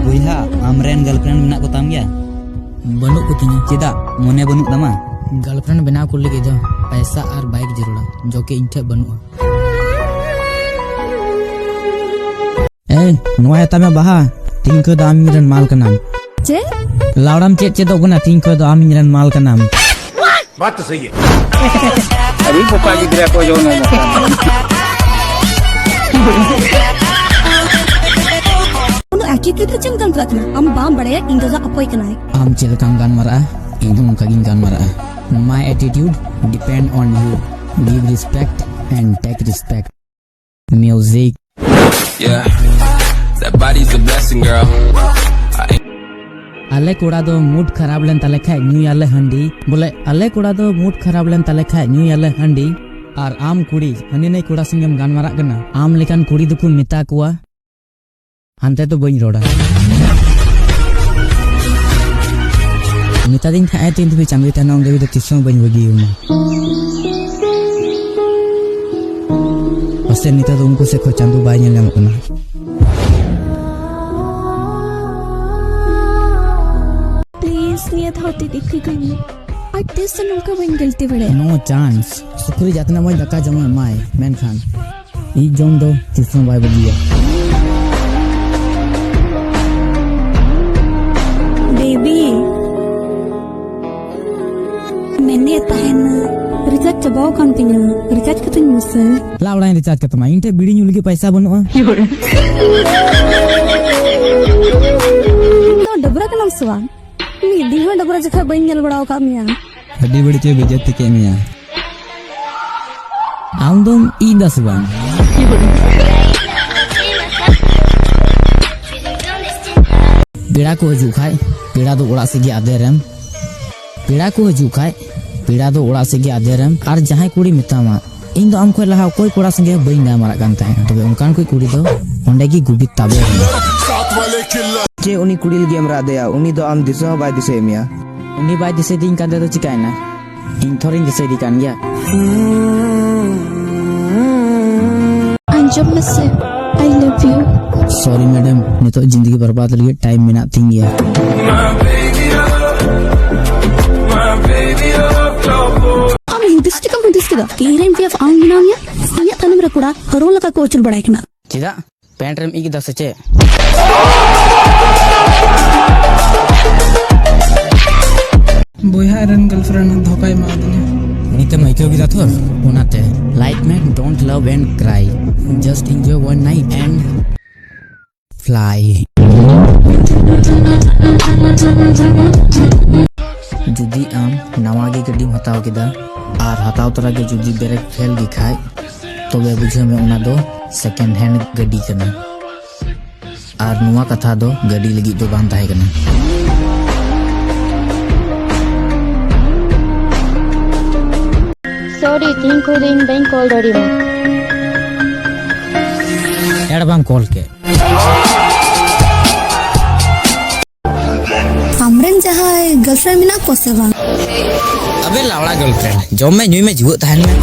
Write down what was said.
Buiha, amren girlfriend menak ko tam gya? Banuk ko tinya. Cida, mone banuk tama? Girlfriend bena ko lagi do. Paisa ar bike jarula. Joke inte banuk. Nuai tame baha. Tingko do amiran mal kanam. Ce? Lauram cek cek do guna tingko do amiran mal kanam. बात तो सही है। अभी पापा की तरह को जो ना उन्हें attitude तो चंग चंग रखना हम बाम बड़े हैं इंतज़ार अपोई करना है Am cilakang gan mara. Indung kaging gan mara. My attitude depend on you. Give respect and take respect. Music. Yeah, that body's a blessing, girl. Ale koda do mood kharab len tale khai new yale handi bole ale koda do mood kharab len tale khai new yale handi ar am kudi hani nei koda singem gan marak kana am lekan kudi duku meta kuwa ante to bain roda mita din khai tin tu chambi tanong dewi to tisong bain bagi uma paste nita to unko se ko chandu bai nyam kana नियत होती दिखी गई artist ने उनका बन गलती बड़े no chance sukuri jatna moi daka jama mai men khan I jon do tisong bai bagi baby मैंने तहन रिचार्ज चबाओ kan tinya recharge katanya musel laura recharge katama inte bidi nyulgi paisa banua तो डबरा का नाम सुवा मी दिहा डबरा जखा बन जल बड़ाओ का मिया Hadi badi ce bejet tike miya. Andom I dasban Pira ko haju khai pira do ora se gi aderem pira ko haju khai pira do ora se gi aderem ar jahai kuri mitama ᱤᱧ ᱫᱚ ᱟᱢ ᱠᱷᱚᱡ ᱞᱟᱦᱟ ᱚᱠᱚᱭ ᱠᱚᱲᱟ ᱥᱚᱸᱜᱮ ᱵᱟᱹᱧ ᱜᱟᱞᱢᱟᱨᱟᱜ ᱠᱟᱱ ᱛᱟᱦᱮᱸ ᱛᱚᱵᱮ ᱚᱱᱠᱟᱱ ᱠᱚ ᱠᱩᱲᱤ ᱫᱚ ᱚᱸᱰᱮ ᱜᱮ ᱜᱩᱵᱤᱛ ᱛᱟᱵᱮ Ce uni kudil game radea. Uni do am disa bai disa miya. ᱩᱱᱤ ᱵᱟᱭ ᱫᱤᱥᱟᱹᱭᱫᱤᱧ ᱠᱟᱱ ᱛᱮᱫᱚ ᱪᱤᱠᱟᱹᱭᱮᱱᱟ ᱤᱧ ᱛᱷᱚᱨᱤᱧ ᱫᱤᱥᱟᱹᱭᱫᱤ ᱠᱟᱱ ᱜᱮᱭᱟ अंजुम से I love you sorry madam नितो जिंदगी बर्बाद लगे टाइम मेना थिंग गया हम हिंदुस्ती का कीरेन पे आऊं ना या ये तनम रकुड़ा हरोला का कोचल बड़ाइकना चिदा पैंट रेम इगी दसचे बोया रन गर्लफ्रेंड धोखा मा दिने नीते माइक्रो गिरा थोर ओनाते लाइफ में don't love and cry just enjoy one night and fly जुदी आम नवा गी गड्डी हताव केदा आर हताव तरा के जुदी ब्रेक फेल गी खाय तबे बुझे में ओना दो सेकंड हैंड गड्डी कना आर नुवा कथा दो गड्डी लगी दो बांध ताहे कना Sorry, think in bank already. एड बाम कॉल के हमरन जहां गर्लफ्रेंड मिना को से बा अबे लावड़ा गर्लफ्रेंड जब मैं न्यू में जुआ तहन में